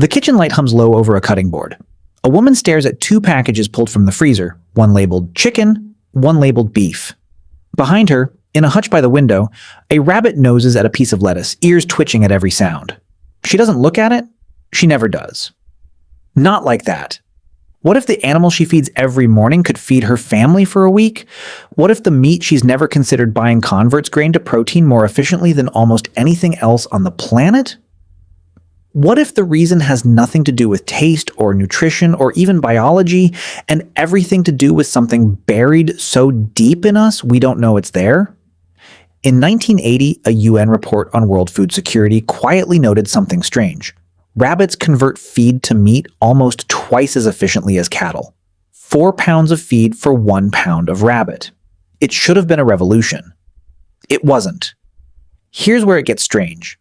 The kitchen light hums low over a cutting board. A woman stares at two packages pulled from the freezer, one labeled chicken, one labeled beef. Behind her, in a hutch by the window, a rabbit noses at a piece of lettuce, ears twitching at every sound. She doesn't look at it. She never does. Not like that. What if the animal she feeds every morning could feed her family for a week? What if the meat she's never considered buying converts grain to protein more efficiently than almost anything else on the planet? What if the reason has nothing to do with taste or nutrition or even biology and everything to do with something buried so deep in us we don't know it's there? In 1980, a UN report on world food security quietly noted something strange. Rabbits convert feed to meat almost twice as efficiently as cattle. 4 pounds of feed for 1 pound of rabbit. It should have been a revolution. It wasn't. Here's where it gets strange.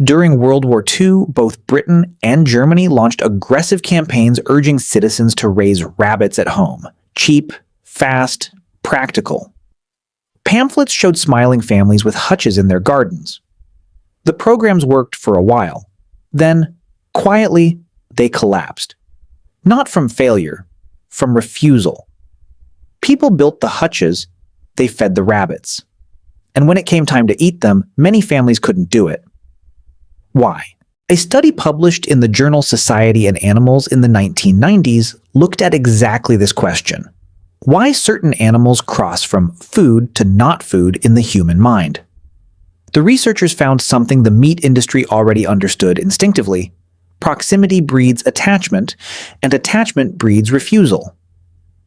During World War II, both Britain and Germany launched aggressive campaigns urging citizens to raise rabbits at home. Cheap, fast, practical. Pamphlets showed smiling families with hutches in their gardens. The programs worked for a while. Then, quietly, they collapsed. Not from failure, from refusal. People built the hutches, they fed the rabbits. And when it came time to eat them, many families couldn't do it. Why? A study published in the journal Society and Animals in the 1990s looked at exactly this question. Why certain animals cross from food to not food in the human mind? The researchers found something the meat industry already understood instinctively. Proximity breeds attachment, and attachment breeds refusal.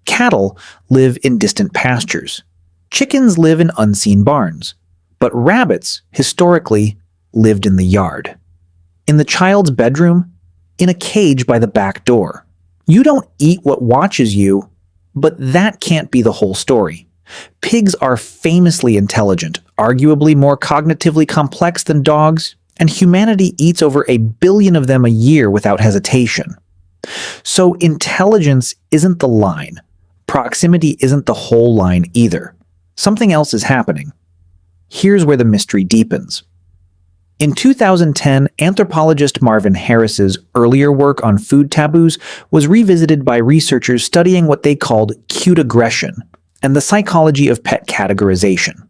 Cattle live in distant pastures. Chickens live in unseen barns. But rabbits, historically, lived in the yard. In the child's bedroom, in a cage by the back door. You don't eat what watches you, but that can't be the whole story. Pigs are famously intelligent, arguably more cognitively complex than dogs, and humanity eats over 1 billion of them a year without hesitation. So intelligence isn't the line. Proximity isn't the whole line either. Something else is happening. Here's where the mystery deepens. In 2010, anthropologist Marvin Harris's earlier work on food taboos was revisited by researchers studying what they called cute aggression and the psychology of pet categorization.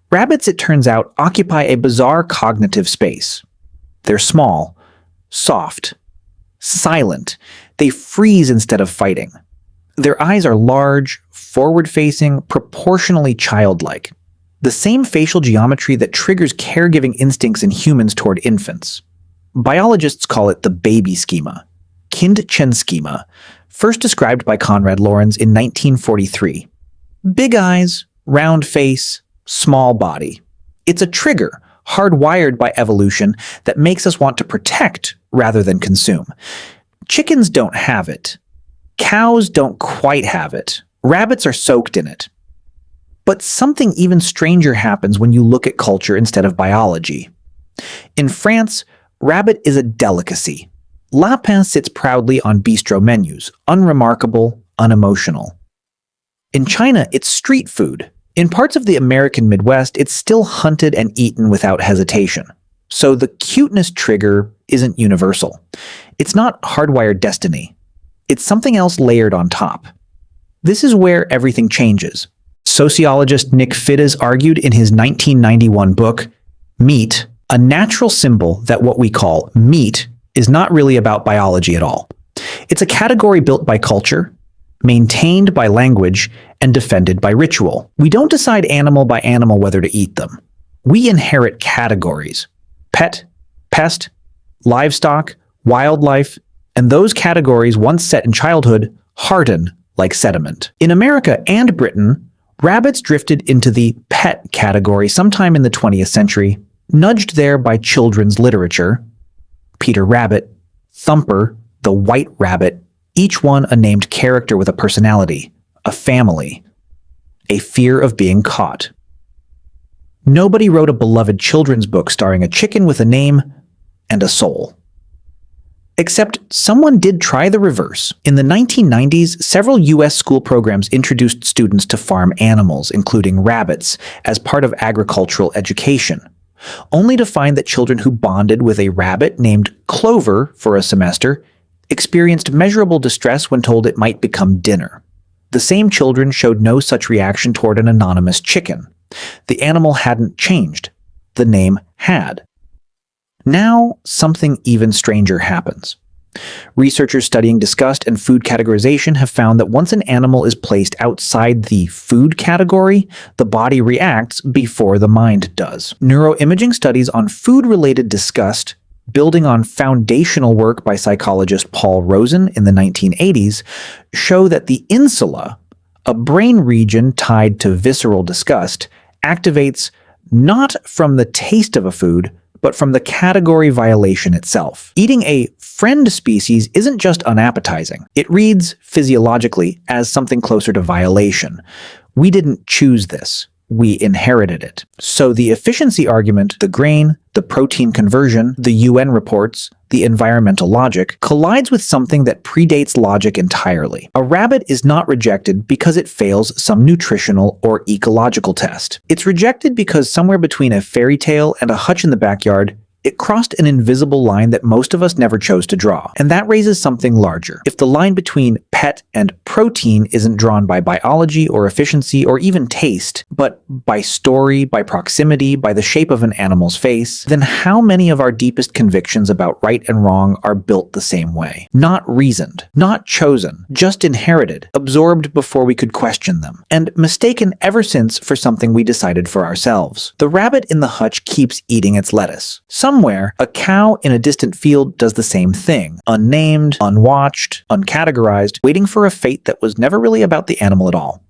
Rabbits, it turns out, occupy a bizarre cognitive space. They're small, soft, silent. They freeze instead of fighting. Their eyes are large, forward-facing, proportionally childlike. The same facial geometry that triggers caregiving instincts in humans toward infants. Biologists call it the baby schema, Kind-Chen schema, first described by Konrad Lorenz in 1943. Big eyes, round face, small body. It's a trigger, hardwired by evolution, that makes us want to protect rather than consume. Chickens don't have it. Cows don't quite have it. Rabbits are soaked in it. But something even stranger happens when you look at culture instead of biology. In France, rabbit is a delicacy. Lapin sits proudly on bistro menus, unremarkable, unemotional. In China, it's street food. In parts of the American Midwest, it's still hunted and eaten without hesitation. So the cuteness trigger isn't universal. It's not hardwired destiny. It's something else layered on top. This is where everything changes. Sociologist Nick Fiddes argued in his 1991 book, Meat, a natural symbol that what we call meat is not really about biology at all. It's a category built by culture, maintained by language, and defended by ritual. We don't decide animal by animal whether to eat them. We inherit categories. Pet, pest, livestock, wildlife, and those categories, once set in childhood, harden like sediment. In America and Britain, rabbits drifted into the pet category sometime in the 20th century, nudged there by children's literature. Peter Rabbit, Thumper, the White Rabbit, each one a named character with a personality, a family, a fear of being caught. Nobody wrote a beloved children's book starring a chicken with a name and a soul. Except someone did try the reverse. In the 1990s, several U.S. school programs introduced students to farm animals, including rabbits, as part of agricultural education. only to find that children who bonded with a rabbit named Clover for a semester experienced measurable distress when told it might become dinner. The same children showed no such reaction toward an anonymous chicken. The animal hadn't changed. The name had. Now, something even stranger happens. Researchers studying disgust and food categorization have found that once an animal is placed outside the food category, the body reacts before the mind does. Neuroimaging studies on food-related disgust, building on foundational work by psychologist Paul Rosen in the 1980s, show that the insula, a brain region tied to visceral disgust, activates not from the taste of a food, but from the category violation itself. Eating a friend species isn't just unappetizing. It reads physiologically as something closer to violation. We didn't choose this. We inherited it. So the efficiency argument, the grain, the protein conversion, the UN reports, the environmental logic, collides with something that predates logic entirely. A rabbit is not rejected because it fails some nutritional or ecological test. It's rejected because somewhere between a fairy tale and a hutch in the backyard, it crossed an invisible line that most of us never chose to draw. And that raises something larger. If the line between pet and protein isn't drawn by biology or efficiency or even taste, but by story, by proximity, by the shape of an animal's face, then how many of our deepest convictions about right and wrong are built the same way? Not reasoned, not chosen, just inherited, absorbed before we could question them, and mistaken ever since for something we decided for ourselves. The rabbit in the hutch keeps eating its lettuce. Somewhere, a cow in a distant field does the same thing, unnamed, unwatched, uncategorized, waiting for a fate that was never really about the animal at all.